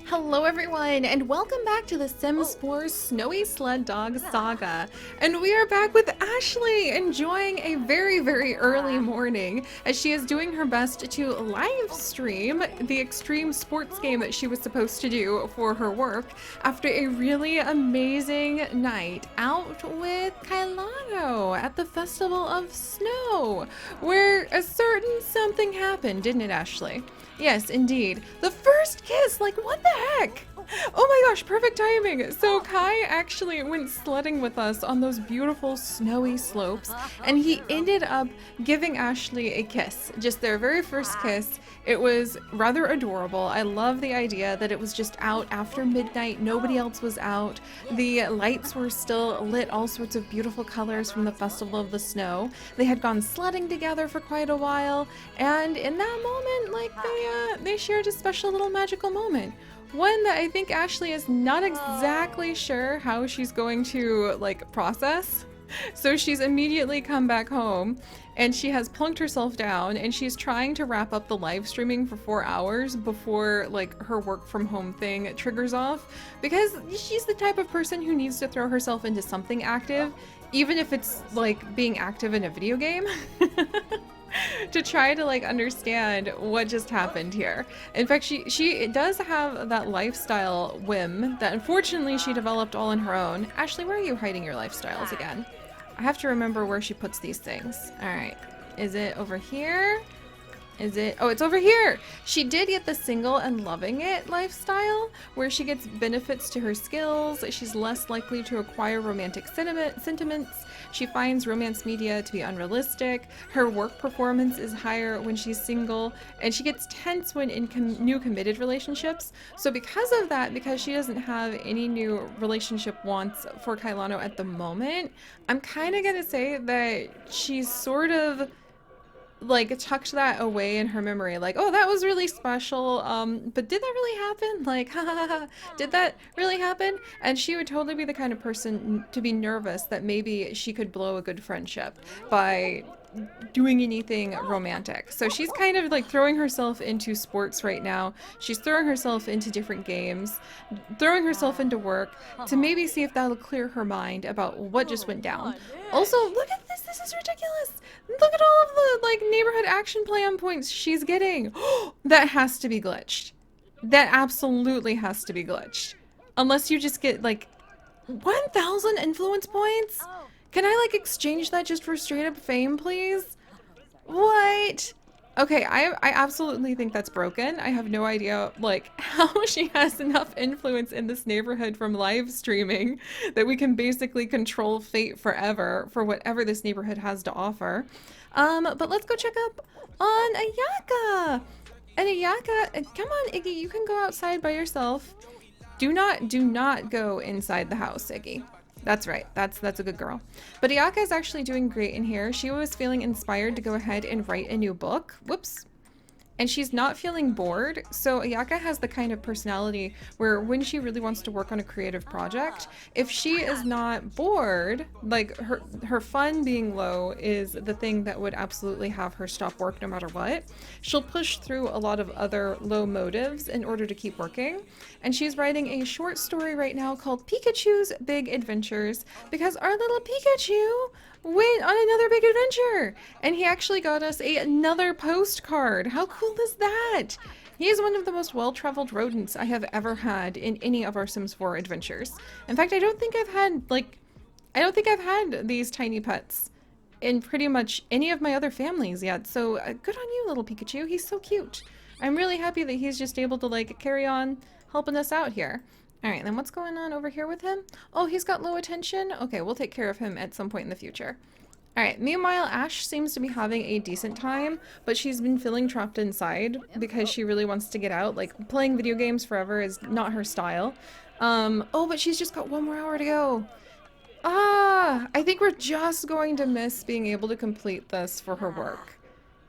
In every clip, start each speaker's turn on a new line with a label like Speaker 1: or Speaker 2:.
Speaker 1: Hello everyone, and welcome back to the Sims 4 Snowy Sled Dog Saga. And we are back with Ashly, enjoying a very early morning as she is doing her best to live stream the extreme sports game that she was supposed to do for her work after a really amazing night out with Kailano at the Festival of Snow, where a certain something happened, didn't it, Ashly? Yes, indeed. The first kiss! Like, what the heck? Oh my gosh, perfect timing! So Kai actually went sledding with us on those beautiful snowy slopes, and he ended up giving Ashly a kiss. Just their very first kiss. It was rather adorable. I love the idea that it was just out after midnight. Nobody else was out. The lights were still lit all sorts of beautiful colors from the Festival of the Snow. They had gone sledding together for quite a while, and in that moment, like, they shared a special little magical moment. One that I think Ashly is not exactly sure how she's going to, like, process. So she's immediately come back home and she has plunked herself down and she's trying to wrap up the live streaming for 4 hours before, like, her work from home thing triggers off, because she's the type of person who needs to throw herself into something active, even if it's like being active in a video game. To try to, like, understand what just happened here. In fact, she does have that lifestyle whim that unfortunately she developed all on her own. Ashly, where are you hiding your lifestyles again? I have to remember where she puts these things. Alright. Is it over here? Is it? Oh, it's over here! She did get the single and loving it lifestyle, where she gets benefits to her skills, she's less likely to acquire romantic sentiments, she finds romance media to be unrealistic, her work performance is higher when she's single, and she gets tense when in new committed relationships. So because of that, because she doesn't have any new relationship wants for Kailano at the moment, I'm kind of gonna say that she's sort of, like, tucked that away in her memory, like, oh, that was really special, but did that really happen? Like, ha ha ha ha, did that really happen? And she would totally be the kind of person to be nervous that maybe she could blow a good friendship by doing anything romantic. So she's kind of, like, throwing herself into sports right now. She's throwing herself into different games, throwing herself into work to maybe see if that'll clear her mind about what just went down. Also, look at this. This is ridiculous. Look at all of the, like, neighborhood action plan points she's getting. That has to be glitched. That absolutely has to be glitched. Unless you just get, like, 1,000 influence points? Can I, like, exchange that just for straight up fame, please? What? Okay, I absolutely think that's broken. I have no idea, like, how she has enough influence in this neighborhood from live streaming that we can basically control fate forever for whatever this neighborhood has to offer. But let's go check up on Ayaka. And Ayaka, come on, Iggy, you can go outside by yourself. Do not go inside the house, Iggy. That's right. That's a good girl. But Ayaka is actually doing great in here. She was feeling inspired to go ahead and write a new book. Whoops. And she's not feeling bored. So Ayaka has the kind of personality where when she really wants to work on a creative project, if she is not bored, like, her fun being low is the thing that would absolutely have her stop work no matter what. She'll push through a lot of other low motives in order to keep working. And she's writing a short story right now called PIKACHU'S Big Adventures, because our little Pikachu went on another big adventure, and he actually got us another postcard. How cool is that? He is one of the most well-traveled rodents I have ever had in any of our Sims 4 adventures. In fact, I don't think I've had these tiny pets in pretty much any of my other families yet, so good on you, little Pikachu. He's so cute. I'm really happy that he's just able to, like, carry on helping us out here. Alright, then what's going on over here with him? Oh, he's got low attention? Okay, we'll take care of him at some point in the future. Alright, meanwhile, Ash seems to be having a decent time, but she's been feeling trapped inside because she really wants to get out. Like, playing video games forever is not her style. Oh, but she's just got 1 more hour to go. Ah, I think we're just going to miss being able to complete this for her work.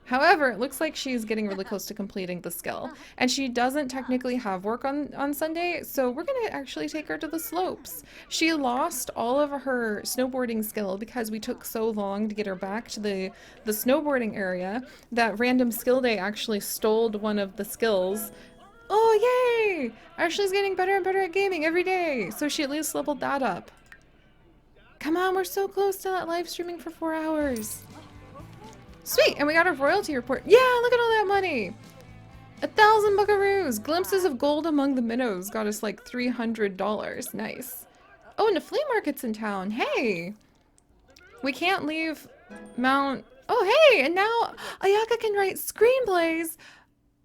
Speaker 1: However, it looks like she's getting really close to completing the skill, and she doesn't technically have work on Sunday, so we're gonna actually take her to the slopes. She lost all of her snowboarding skill because we took so long to get her back to the snowboarding area that Random Skill Day actually stole one of the skills. Oh, yay! Ashley's getting better and better at gaming every day. So she at least leveled that up. Come on, we're so close to that live streaming for 4 hours. Sweet, and we got a royalty report. Yeah, look at all that money. 1,000 buckaroos. Glimpses of gold among the minnows got us like $300. Nice. Oh, and the flea market's in town. Hey. We can't leave Mount... Oh, hey, and now Ayaka can write screenplays.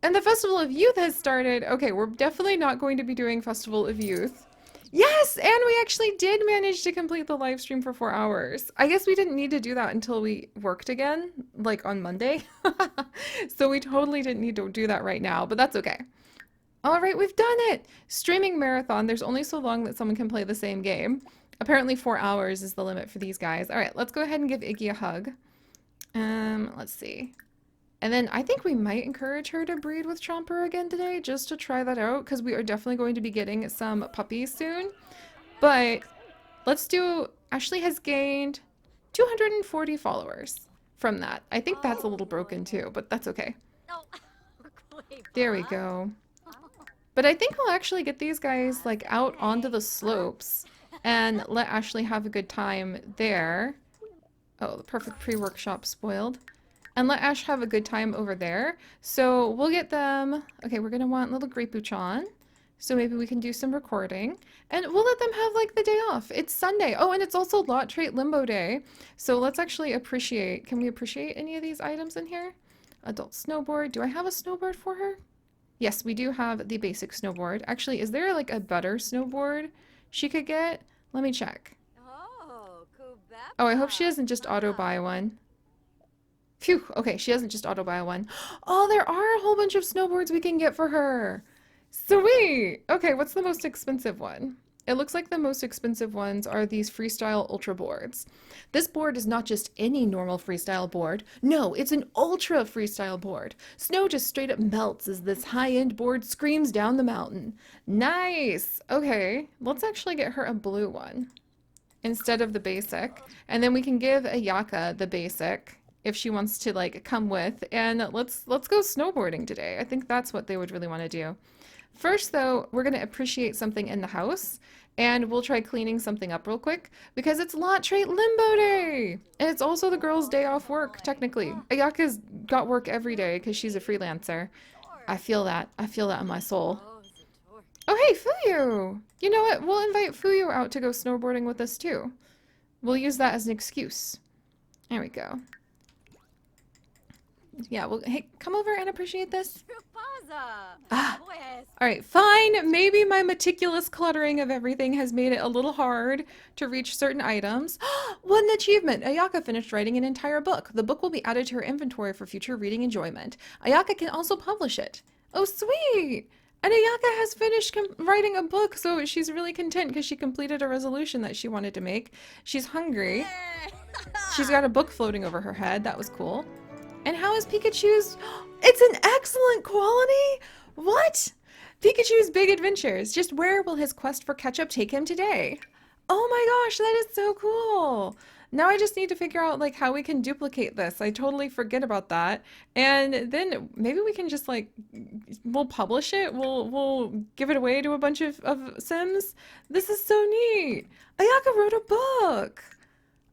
Speaker 1: And the Festival of Youth has started. Okay, we're definitely not going to be doing Festival of Youth. Yes, and we actually did manage to complete the live stream for 4 hours. I guess we didn't need to do that until we worked again, like on Monday. So we totally didn't need to do that right now, but that's okay. All right, we've done it. Streaming marathon. There's only so long that someone can play the same game. Apparently 4 hours is the limit for these guys. All right, let's go ahead and give Iggy a hug. Let's see. And then I think we might encourage her to breed with Chomper again today, just to try that out, because we are definitely going to be getting some puppies soon. But let's do... Ashley has gained 240 followers from that. I think that's a little broken too, but that's okay. There we go. But I think we'll actually get these guys like out onto the slopes and let Ashley have a good time there. Oh, the perfect pre-workshop spoiled. And let Ash have a good time over there. So we'll get them... Okay, we're going to want little Great Buchan. So maybe we can do some recording. And we'll let them have, like, the day off. It's Sunday. Oh, and it's also Lot Trait Limbo Day. So let's actually appreciate... Can we appreciate any of these items in here? Adult snowboard. Do I have a snowboard for her? Yes, we do have the basic snowboard. Actually, is there, like, a better snowboard she could get? Let me check. Oh, I hope she doesn't just auto-buy one. Phew, okay, she doesn't just auto-buy one. Oh, there are a whole bunch of snowboards we can get for her. Sweet! Okay, what's the most expensive one? It looks like the most expensive ones are these freestyle ultra boards. This board is not just any normal freestyle board. No, it's an ultra freestyle board. Snow just straight up melts as this high-end board screams down the mountain. Nice! Okay, let's actually get her a blue one instead of the basic. And then we can give Ayaka the basic if she wants to like come with, and let's go snowboarding today. I think that's what they would really want to do. First though, we're going to appreciate something in the house, and we'll try cleaning something up real quick because it's Lot Trait Limbo Day, and it's also the girls' day off work technically. Ayaka's got work every day because she's a freelancer. I feel that in my soul. Oh hey, Fuyu! You know what, we'll invite Fuyu out to go snowboarding with us too. We'll use that as an excuse. There we go. Yeah, well, hey, come over and appreciate this. Ah. Alright, fine. Maybe my meticulous cluttering of everything has made it a little hard to reach certain items. What an achievement! Ayaka finished writing an entire book. The book will be added to her inventory for future reading enjoyment. Ayaka can also publish it. Oh, sweet! And Ayaka has finished writing a book, so she's really content because she completed a resolution that she wanted to make. She's hungry. She's got a book floating over her head. That was cool. And how is PIKACHU'S? It's an excellent quality? What? PIKACHU'S Big Adventures. Just where will his quest for ketchup take him today? Oh my gosh, that is so cool. Now I just need to figure out like how we can duplicate this. I totally forget about that. And then maybe we can just like, we'll publish it. We'll give it away to a bunch of Sims. This is so neat. Ayaka wrote a book.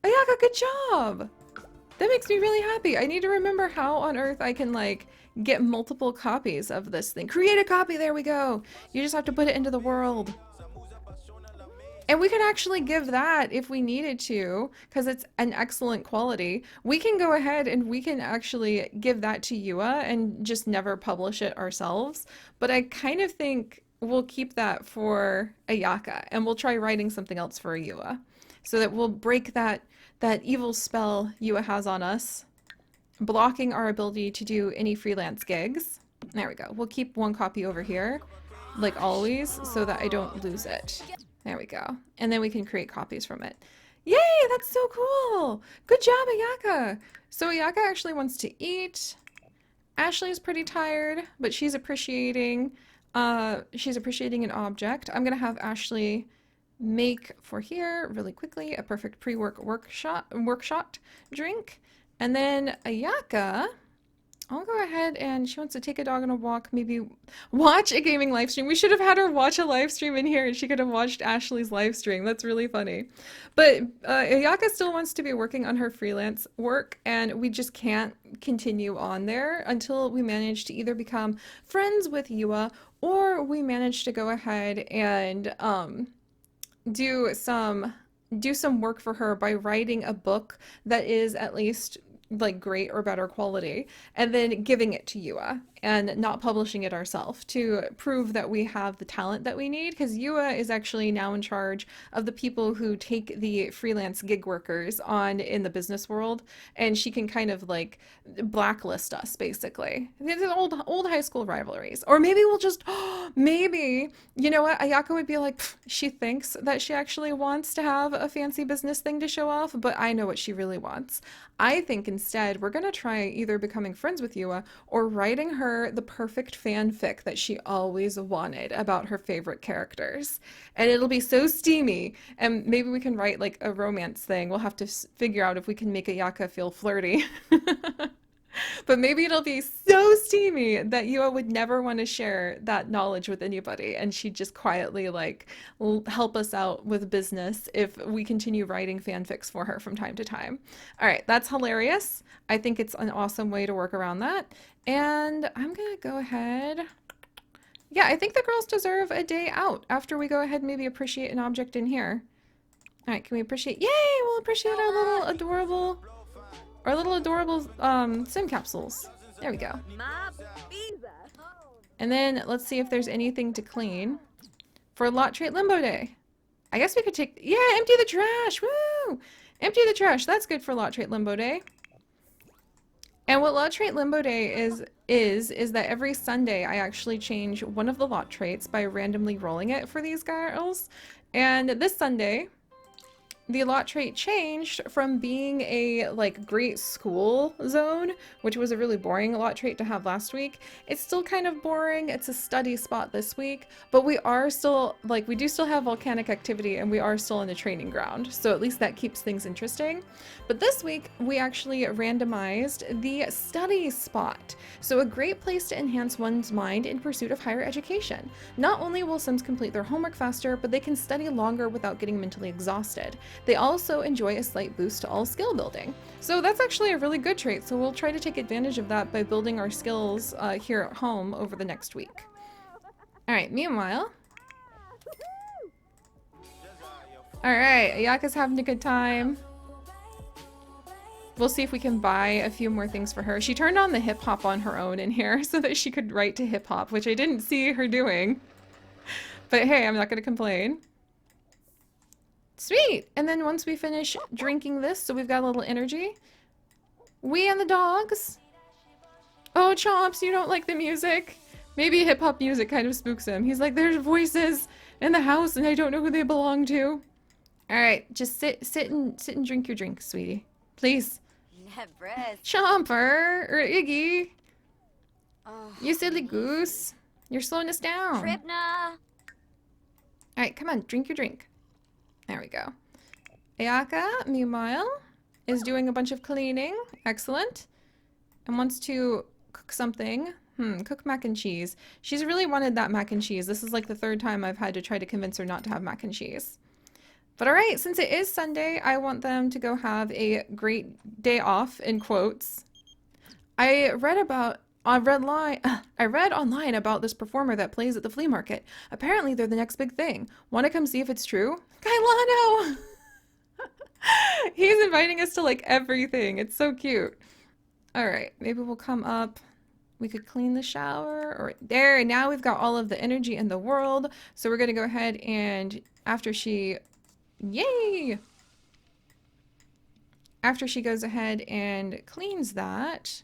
Speaker 1: Ayaka, good job. That makes me really happy. I need to remember how on earth I can like get multiple copies of this thing. Create a copy, there we go. You just have to put it into the world. And we could actually give that if we needed to, because it's an excellent quality. We can go ahead and we can actually give that to Yua and just never publish it ourselves. But I kind of think we'll keep that for Ayaka and we'll try writing something else for Yua so that we'll break that evil spell Yua has on us, blocking our ability to do any freelance gigs. There we go. We'll keep one copy over here, like always, so that I don't lose it. There we go. And then we can create copies from it. Yay, that's so cool. Good job, Ayaka. So Ayaka actually wants to eat. Ashley's pretty tired, but she's appreciating an object. I'm gonna have Ashley make for here really quickly a perfect workshop drink, and then Ayaka, I'll go ahead and she wants to take a dog on a walk, maybe watch a gaming live stream. We should have had her watch a live stream in here and she could have watched Ashley's live stream. That's really funny. But Ayaka still wants to be working on her freelance work and we just can't continue on there until we manage to either become friends with Yua or we manage to go ahead and do some do some work for her by writing a book that is at least like great or better quality and then giving it to Yua and not publishing it ourselves to prove that we have the talent that we need because Yua is actually now in charge of the people who take the freelance gig workers on in the business world and she can kind of like blacklist us basically. These are old high school rivalries. Or maybe we'll just maybe you know what Ayaka would be like she thinks that she actually wants to have a fancy business thing to show off, but I know what she really wants. I think instead we're gonna try either becoming friends with Yua or writing her the perfect fanfic that she always wanted about her favorite characters. And it'll be so steamy. And maybe we can write like a romance thing. We'll have to figure out if we can make Ayaka feel flirty. But maybe it'll be so steamy that Yua would never want to share that knowledge with anybody, and she'd just quietly like help us out with business if we continue writing fanfics for her from time to time. All right, that's hilarious. I think it's an awesome way to work around that. And I'm gonna go ahead. Yeah, I think the girls deserve a day out after we go ahead and maybe appreciate an object in here. All right, can we appreciate? Yay! We'll appreciate our little adorable sim capsules. There we go. And then let's see if there's anything to clean for Lot Trait Limbo Day. I guess we could take, yeah, empty the trash. Woo! Empty the trash. That's good for Lot Trait Limbo Day. And what Lot Trait Limbo Day is that every Sunday I actually change one of the lot traits by randomly rolling it for these girls. And this Sunday, the lot trait changed from being a like great school zone, which was a really boring lot trait to have last week. It's still kind of boring. It's a study spot this week, but we are still like we do still have volcanic activity and we are still in a training ground. So at least that keeps things interesting. But this week we actually randomized the study spot. So a great place to enhance one's mind in pursuit of higher education. Not only will Sims complete their homework faster, but they can study longer without getting mentally exhausted. They also enjoy a slight boost to all skill building. So that's actually a really good trait, so we'll try to take advantage of that by building our skills here at home over the next week. Alright, meanwhile... Alright, Ayaka's having a good time. We'll see if we can buy a few more things for her. She turned on the hip hop on her own in here so that she could write to hip hop, which I didn't see her doing. But hey, I'm not going to complain. Sweet! And then once we finish drinking this, so we've got a little energy, we and the dogs. Oh, Chomps, you don't like the music? Maybe hip-hop music kind of spooks him. He's like, there's voices in the house and I don't know who they belong to. Alright, just sit and drink your drink, sweetie. Please. Chomper! Or Iggy! You silly goose. You're slowing us down. Alright, come on, drink your drink. There we go. Ayaka, meanwhile, is doing a bunch of cleaning. Excellent. And wants to cook something. Cook mac and cheese. She's really wanted that mac and cheese. This is like the third time I've had to try to convince her not to have mac and cheese. But alright, since it is Sunday, I want them to go have a great day off, in quotes. I read online about this performer that plays at the flea market. Apparently they're the next big thing. Want to come see if it's true? Kailano! He's inviting us to like everything. It's so cute. Alright, maybe we'll come up. We could clean the shower. Or there, now we've got all of the energy in the world. So we're going to go ahead and after she... Yay! After she goes ahead and cleans that,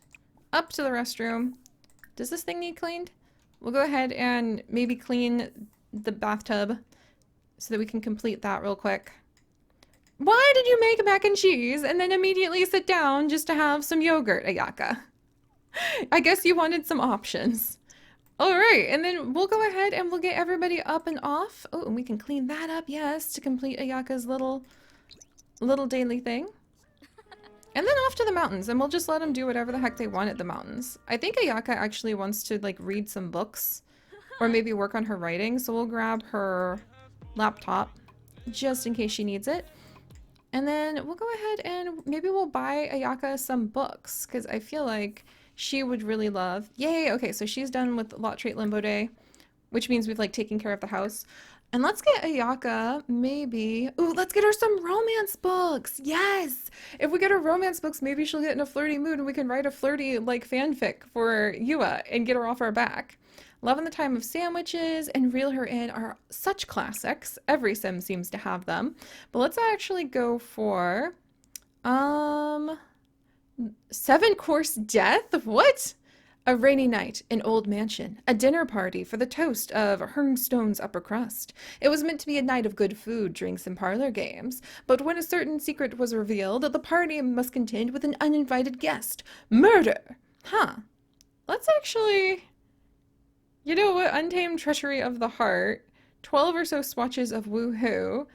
Speaker 1: up to the restroom. Does this thing need cleaned? We'll go ahead and maybe clean the bathtub so that we can complete that real quick. Why did you make mac and cheese and then immediately sit down just to have some yogurt, Ayaka? I guess you wanted some options. Alright, and then we'll go ahead and we'll get everybody up and off. Oh, and we can clean that up, yes, to complete Ayaka's little daily thing. And then off to the mountains, and we'll just let them do whatever the heck they want at the mountains. I think Ayaka actually wants to like read some books or maybe work on her writing, so we'll grab her laptop just in case she needs it. And then we'll go ahead and maybe we'll buy Ayaka some books because I feel like she would really love. Yay! Okay, so she's done with Lot Trait Limbo Day, which means we've like taken care of the house. And let's get Ayaka, maybe. Ooh, let's get her some romance books. Yes! If we get her romance books, maybe she'll get in a flirty mood and we can write a flirty, like, fanfic for Yua and get her off our back. Love in the Time of Sandwiches and Reel Her In are such classics. Every sim seems to have them. But let's actually go for, 7-course death? What? A rainy night, an old mansion, a dinner party for the toast of Hernstone's upper crust. It was meant to be a night of good food, drinks, and parlor games. But when a certain secret was revealed, the party must contend with an uninvited guest. Murder! Huh. Let's actually... You know what? Untamed Treachery of the Heart. 12 or so swatches of woohoo.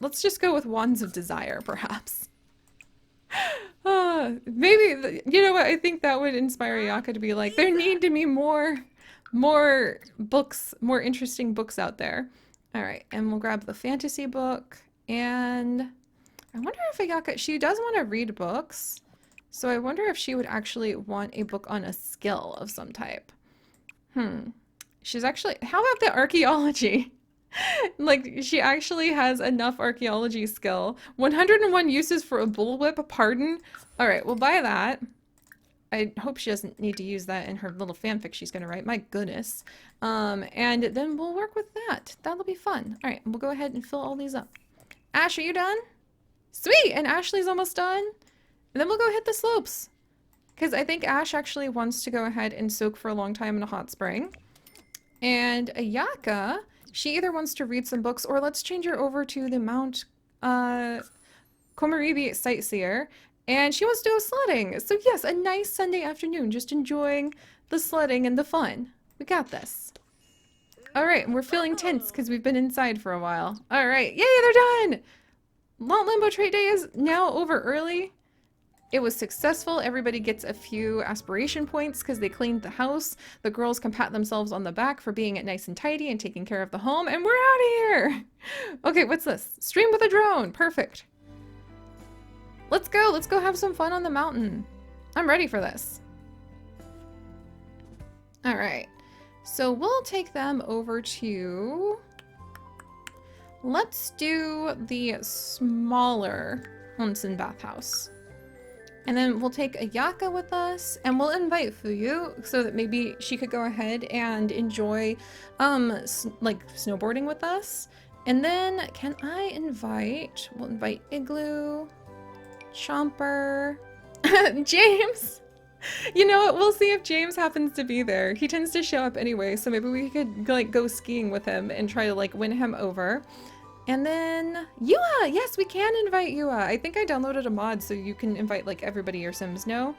Speaker 1: Let's just go with Wands of Desire, perhaps. Maybe, you know what, I think that would inspire Ayaka to be like, there need to be more books, more interesting books out there. Alright, and we'll grab the fantasy book, and I wonder if Ayaka, she does want to read books, so I wonder if she would actually want a book on a skill of some type. She's actually, how about the archaeology? Like, she actually has enough archaeology skill. 101 uses for a bullwhip, pardon? Alright, we'll buy that. I hope she doesn't need to use that in her little fanfic she's gonna write. My goodness. And then we'll work with that. That'll be fun. Alright, we'll go ahead and fill all these up. Ash, are you done? Sweet! And Ashley's almost done. And then we'll go hit the slopes. Because I think Ash actually wants to go ahead and soak for a long time in a hot spring. And Ayaka... She either wants to read some books, or let's change her over to the Mount Komorebi Sightseer, and she wants to go sledding. So yes, a nice Sunday afternoon, just enjoying the sledding and the fun. We got this. Alright, and we're feeling tense because we've been inside for a while. Alright, yay, they're done! Lot Limbo Trait Day is now over early. It was successful. Everybody gets a few aspiration points because they cleaned the house. The girls can pat themselves on the back for being nice and tidy and taking care of the home. And we're out of here! Okay, what's this? Stream with a drone. Perfect. Let's go. Let's go have some fun on the mountain. I'm ready for this. Alright. So we'll take them over to... Let's do the smaller onsen bathhouse. And then we'll take Ayaka with us, and we'll invite Fuyu so that maybe she could go ahead and enjoy, like, snowboarding with us. And then, can I invite, we'll invite Igloo, Chomper, James. You know what, we'll see if James happens to be there. He tends to show up anyway, so maybe we could, like, go skiing with him and try to, like, win him over. And then, Yua! Yes, we can invite Yua. I think I downloaded a mod so you can invite, like, everybody your Sims know.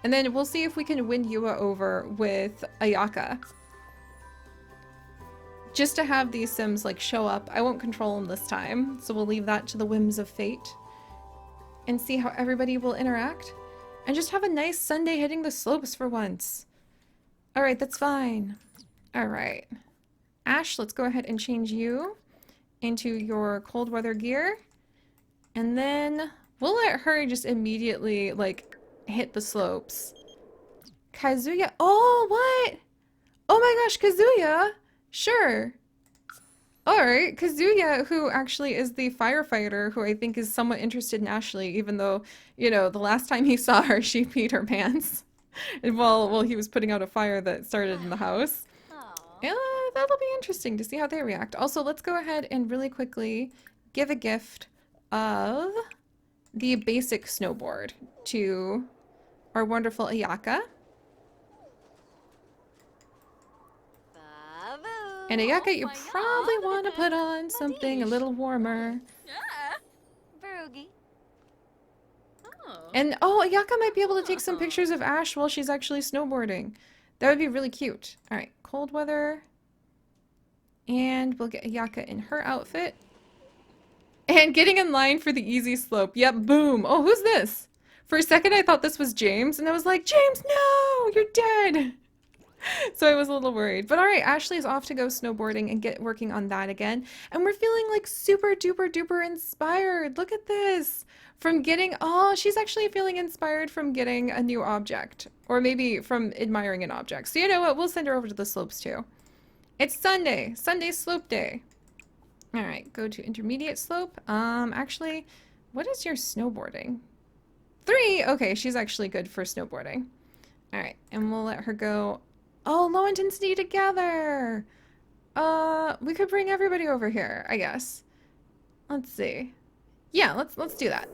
Speaker 1: And then we'll see if we can win Yua over with Ayaka. Just to have these Sims, like, show up. I won't control them this time, so we'll leave that to the whims of fate. And see how everybody will interact. And just have a nice Sunday hitting the slopes for once. Alright, that's fine. Alright. Ash, let's go ahead and change you into your cold weather gear, and then we'll let her just immediately like hit the slopes. Kazuya, oh what? Oh my gosh, Kazuya, sure. Alright, Kazuya, who actually is the firefighter who I think is somewhat interested in Ashly, even though, you know, the last time he saw her she peed her pants and while he was putting out a fire that started in the house. Yeah, that'll be interesting to see how they react. Also, let's go ahead and really quickly give a gift of the basic snowboard to our wonderful Ayaka. And Ayaka, you probably want to put on something a little warmer. And oh, Ayaka might be able to take some pictures of Ash while she's actually snowboarding. That would be really cute. Alright, cold weather. And we'll get Ayaka in her outfit. And getting in line for the easy slope. Yep, boom. Oh, who's this? For a second, I thought this was James, and I was like, James, no, you're dead. So I was a little worried. But all right, Ashley's off to go snowboarding and get working on that again. And we're feeling like super duper duper inspired. Look at this. From getting, oh, she's actually feeling inspired from getting a new object. Or maybe from admiring an object. So you know what? We'll send her over to the slopes too. It's Sunday. Sunday slope day. All right, go to intermediate slope. Actually, what is your snowboarding? 3. Okay, she's actually good for snowboarding. All right, and we'll let her go. Oh, low intensity together. We could bring everybody over here, I guess. Let's see. Yeah, let's do that.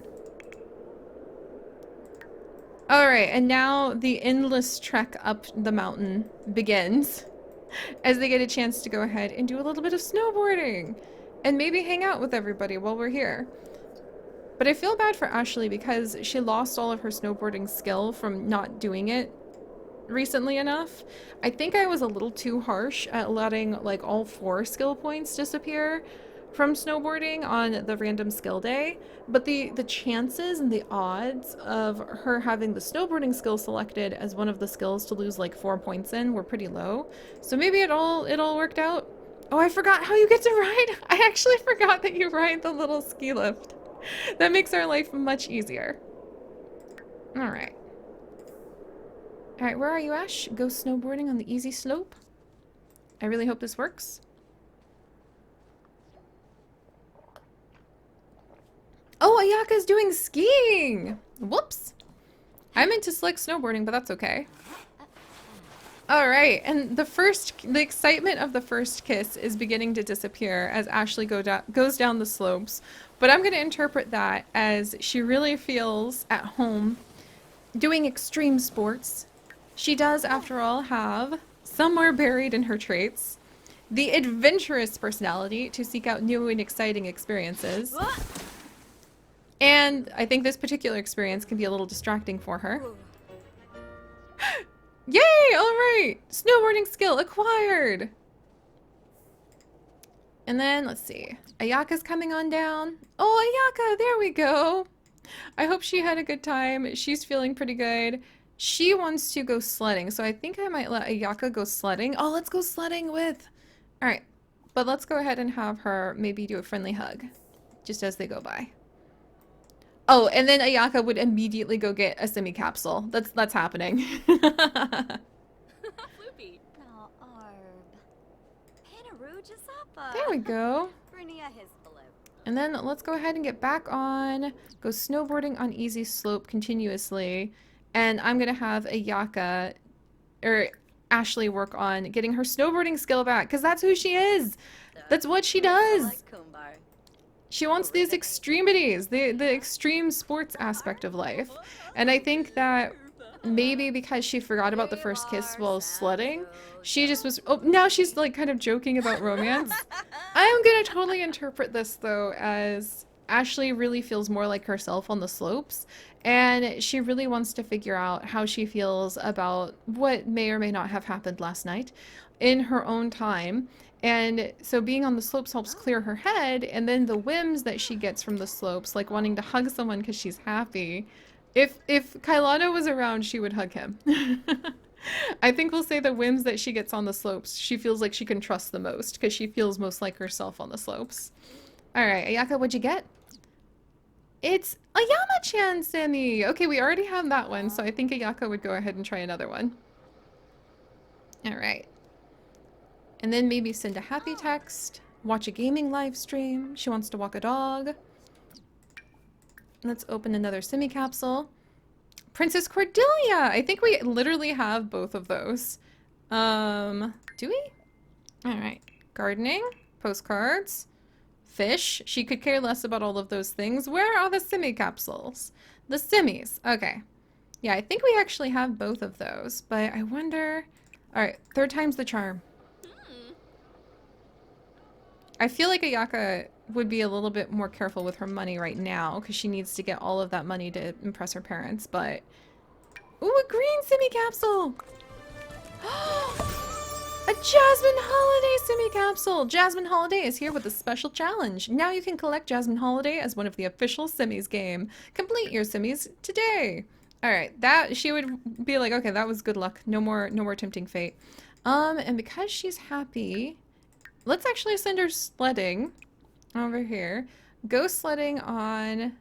Speaker 1: All right, and now the endless trek up the mountain begins as they get a chance to go ahead and do a little bit of snowboarding and maybe hang out with everybody while we're here. But I feel bad for Ashley because she lost all of her snowboarding skill from not doing it recently enough. I think I was a little too harsh at letting like all 4 skill points disappear from snowboarding on the random skill day, but the chances and the odds of her having the snowboarding skill selected as one of the skills to lose like 4 points in were pretty low. So maybe it all worked out. Oh, I forgot how you get to ride. I actually forgot that you ride the little ski lift. That makes our life much easier. All right. All right, where are you, Ash? Go snowboarding on the easy slope. I really hope this works. Oh, Ayaka's doing skiing! Whoops. I meant to select snowboarding, but that's okay. All right, and the excitement of the first kiss is beginning to disappear as Ashley goes down the slopes. But I'm going to interpret that as she really feels at home doing extreme sports. She does, after all, have, somewhere buried in her traits, the adventurous personality to seek out new and exciting experiences. And I think this particular experience can be a little distracting for her. Yay! Alright! Snowboarding skill acquired! And then, let's see. Ayaka's coming on down. Oh, Ayaka! There we go! I hope she had a good time. She's feeling pretty good. She wants to go sledding, so I think I might let Ayaka go sledding. Oh, let's go sledding with... Alright, but let's go ahead and have her maybe do a friendly hug, just as they go by. Oh, and then Ayaka would immediately go get a semi-capsule. That's happening. There we go. And then let's go ahead and get back on, go snowboarding on easy slope continuously. And I'm going to have Ayaka, or Ashley, work on getting her snowboarding skill back, because that's who she is. That's what she does. She wants these extremities, the extreme sports aspect of life. And I think that maybe because she forgot about the first kiss while sledding, she just was... Oh, now she's like kind of joking about romance. I'm gonna totally interpret this though as Ashley really feels more like herself on the slopes, and she really wants to figure out how she feels about what may or may not have happened last night in her own time. And so being on the slopes helps clear her head, and then the whims that she gets from the slopes, like wanting to hug someone because she's happy. If Kailana was around, she would hug him. I think we'll say the whims that she gets on the slopes, she feels like she can trust the most, because she feels most like herself on the slopes. Alright, Ayaka, what'd you get? It's a Yama-chan Semi! Okay, we already have that one, so I think Ayaka would go ahead and try another one. Alright. And then maybe send a happy text, watch a gaming live stream, she wants to walk a dog. Let's open another semi-capsule. Princess Cordelia! I think we literally have both of those. Do we? Alright. Gardening, postcards, fish. She could care less about all of those things. Where are the semi-capsules? The semis. Okay. Yeah, I think we actually have both of those, but I wonder... Alright, 3rd time's the charm. I feel like Ayaka would be a little bit more careful with her money right now because she needs to get all of that money to impress her parents, but... Ooh, a green semi-capsule! A Jasmine Holiday semi-capsule! Jasmine Holiday is here with a special challenge. Now you can collect Jasmine Holiday as one of the official Simis game. Complete your Simis today. Alright, that she would be like, okay, that was good luck. No more tempting fate. And because she's happy, let's actually send her sledding over here. Go sledding on,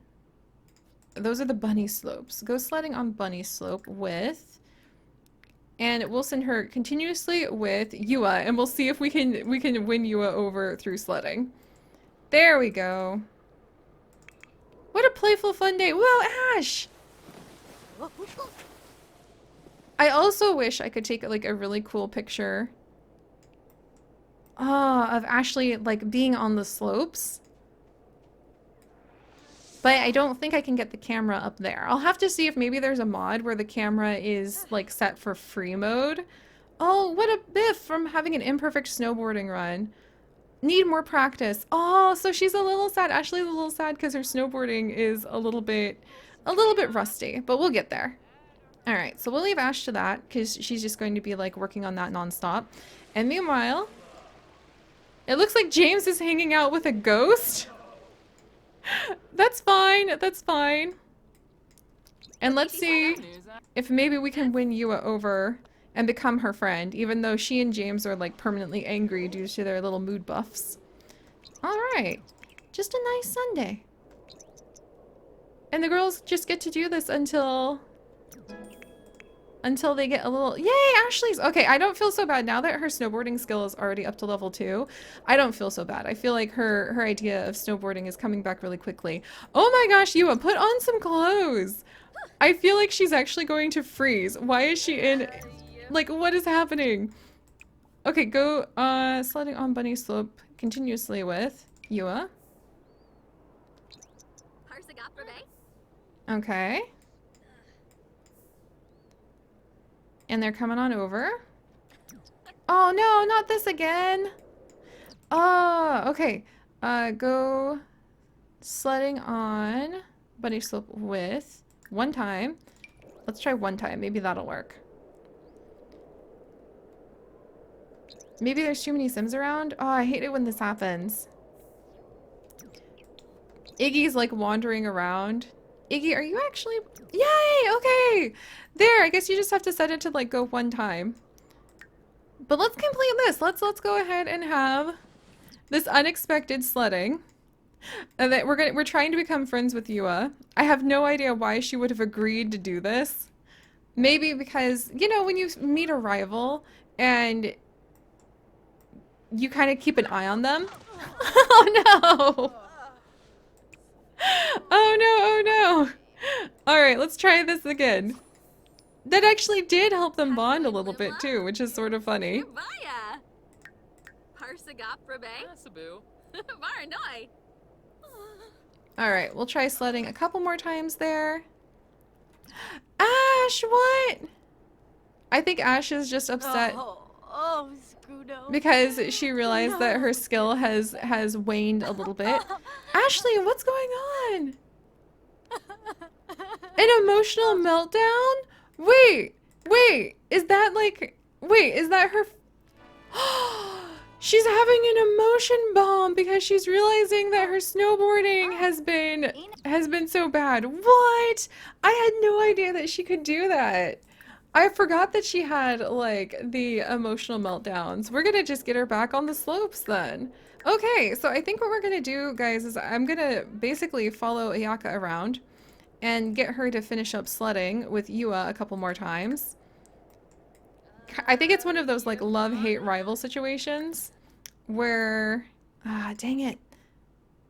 Speaker 1: those are the bunny slopes. Go sledding on bunny slope with, and we'll send her continuously with Yua, and we'll see if we can win Yua over through sledding. There we go. What a playful fun day. Well, Ash! I also wish I could take like a really cool picture of Ashly like being on the slopes. But I don't think I can get the camera up there. I'll have to see if maybe there's a mod where the camera is like set for free mode. Oh, what a biff from having an imperfect snowboarding run. Need more practice. Oh, so she's a little sad. Ashly's a little sad because her snowboarding is a little bit rusty, but we'll get there. All right, so we'll leave Ash to that because she's just going to be like working on that nonstop. And meanwhile, it looks like James is hanging out with a ghost. That's fine. That's fine. And let's see if maybe we can win Yua over and become her friend, even though she and James are like permanently angry due to their little mood buffs. All right. Just a nice Sunday. And the girls just get to do this until they get a little... Yay, Ashly's... Okay, I don't feel so bad. Now that her snowboarding skill is already up to level 2, I don't feel so bad. I feel like her idea of snowboarding is coming back really quickly. Oh my gosh, Yua, put on some clothes! I feel like she's actually going to freeze. Why is she in... Like, what is happening? Okay, go sledding on bunny slope continuously with Yua. Okay. And they're coming on over. Oh no, not this again. Oh, okay. Go sledding on bunny slope with one time. Let's try one time. Maybe that'll work. Maybe there's too many Sims around. Oh, I hate it when this happens. Iggy's like wandering around. Iggy, are you actually... Yay! Okay! There, I guess you just have to set it to like go one time. But let's complete this. Let's go ahead and have this unexpected sledding. And that we're trying to become friends with Yua. I have no idea why she would have agreed to do this. Maybe because, you know, when you meet a rival and you kind of keep an eye on them. Oh no! Oh no, oh no! Alright, let's try this again. That actually did help them bond a little bit too, which is sort of funny. Alright, we'll try sledding a couple more times there. Ash, what? I think Ash is just upset because she realized that her skill has waned a little bit. Ashly, what's going on? An emotional meltdown? Wait, is that like, is that her? She's having an emotion bomb because she's realizing that her snowboarding has been so bad. What? I had no idea that she could do that. I forgot that she had like the emotional meltdowns. We're gonna just get her back on the slopes then. Okay, so I think what we're gonna do, guys, is I'm gonna basically follow Ayaka around and get her to finish up sledding with Yua a couple more times. I think it's one of those like love-hate rival situations where, dang it.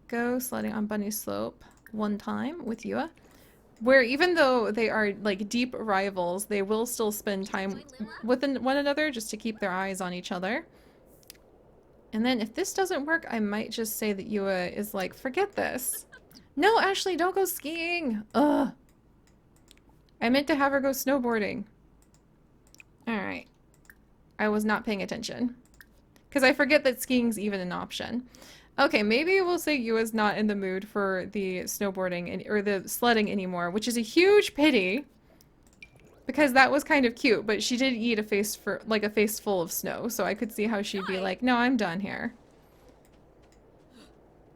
Speaker 1: Go sledding on bunny slope one time with Yua. Where even though they are like deep rivals, they will still spend time with one another just to keep their eyes on each other. And then if this doesn't work, I might just say that Yua is like, forget this. No, Ashly, don't go skiing. Ugh. I meant to have her go snowboarding. Alright. I was not paying attention. Because I forget that skiing's even an option. Okay, maybe we'll say Yua's not in the mood for the snowboarding or the sledding anymore, which is a huge pity. Because that was kind of cute, but she did eat a face for like a face full of snow, so I could see how she'd be like, no, I'm done here.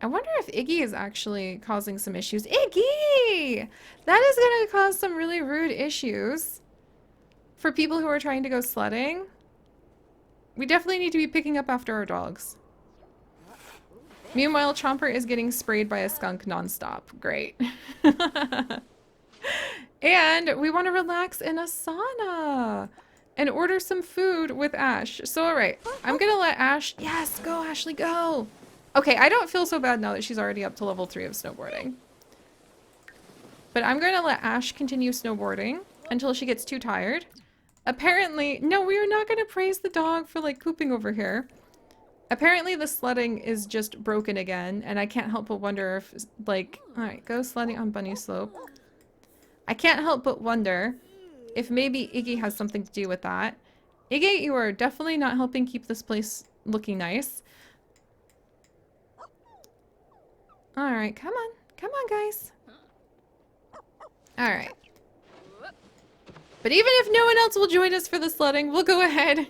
Speaker 1: I wonder if Iggy is actually causing some issues. Iggy! That is gonna cause some really rude issues for people who are trying to go sledding. We definitely need to be picking up after our dogs. Meanwhile, Chomper is getting sprayed by a skunk nonstop. Great. And we want to relax in a sauna and order some food with Ash. So, all right, I'm going to let Ash... Yes, go, Ashley, go. Okay, I don't feel so bad now that she's already up to level 3 of snowboarding. But I'm going to let Ash continue snowboarding until she gets too tired. Apparently... No, we are not going to praise the dog for, like, pooping over here. Apparently the sledding is just broken again, and I can't help but wonder if, like... Alright, go sledding on Bunny Slope. I can't help but wonder if maybe Iggy has something to do with that. Iggy, you are definitely not helping keep this place looking nice. Alright, come on. Come on, guys. Alright. But even if no one else will join us for the sledding, we'll go ahead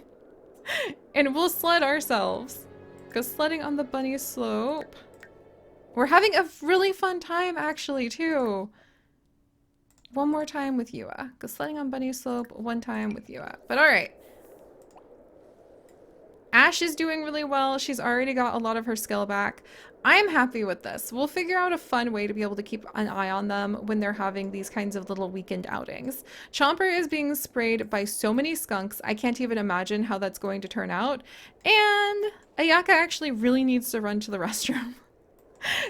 Speaker 1: and we'll sled ourselves. Go sledding on the Bunny Slope. We're having a really fun time, actually, too. One more time with Yua. Go sledding on Bunny Slope, one time with Yua. But alright. Ash is doing really well. She's already got a lot of her skill back. I'm happy with this. We'll figure out a fun way to be able to keep an eye on them when they're having these kinds of little weekend outings. Chomper is being sprayed by so many skunks. I can't even imagine how that's going to turn out. And Ayaka actually really needs to run to the restroom.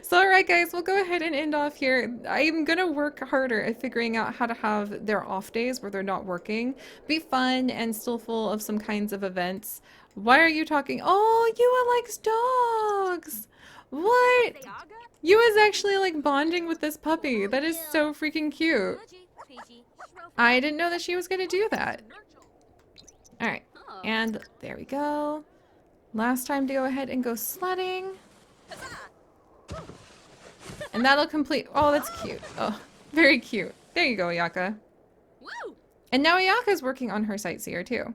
Speaker 1: So alright guys, we'll go ahead and end off here. I'm gonna work harder at figuring out how to have their off days where they're not working be fun and still full of some kinds of events. Why are you talking? Oh, Yua likes dogs! What? Yua's actually like bonding with this puppy. That is so freaking cute. I didn't know that she was gonna do that. Alright, and there we go. Last time to go ahead and go sledding. And that'll complete... Oh, that's cute. Oh, very cute. There you go, Ayaka. And now Ayaka's working on her sightseer, too.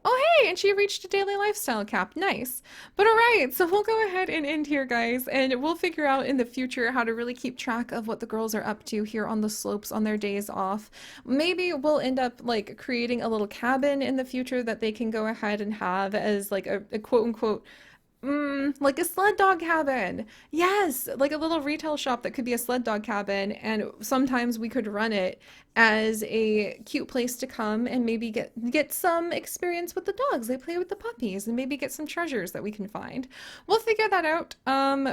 Speaker 1: Oh, hey! And she reached a daily lifestyle cap. Nice. But alright, so we'll go ahead and end here, guys. And we'll figure out in the future how to really keep track of what the girls are up to here on the slopes on their days off. Maybe we'll end up, like, creating a little cabin in the future that they can go ahead and have as, like, a quote-unquote... like a sled dog cabin. Yes, like a little retail shop that could be a sled dog cabin, and sometimes we could run it as a cute place to come and maybe get some experience with the dogs. They play with the puppies and maybe get some treasures that we can find. We'll figure that out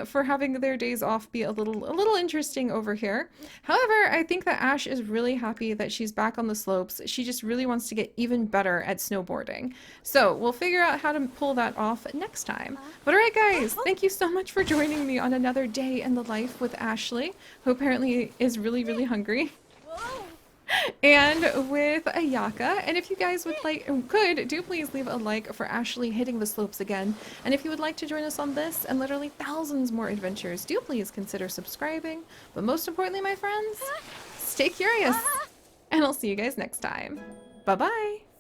Speaker 1: for having their days off be a little interesting over here. However, I think that Ash is really happy that she's back on the slopes. She just really wants to get even better at snowboarding. So we'll figure out how to pull that off next time. But alright guys, thank you so much for joining me on another day in the life with Ashley, who apparently is really, really hungry. And with Ayaka. And if you guys would do please leave a like for Ashley hitting the slopes again. And if you would like to join us on this and literally thousands more adventures, do please consider subscribing. But most importantly, my friends, stay curious. And I'll see you guys next time. Bye-bye.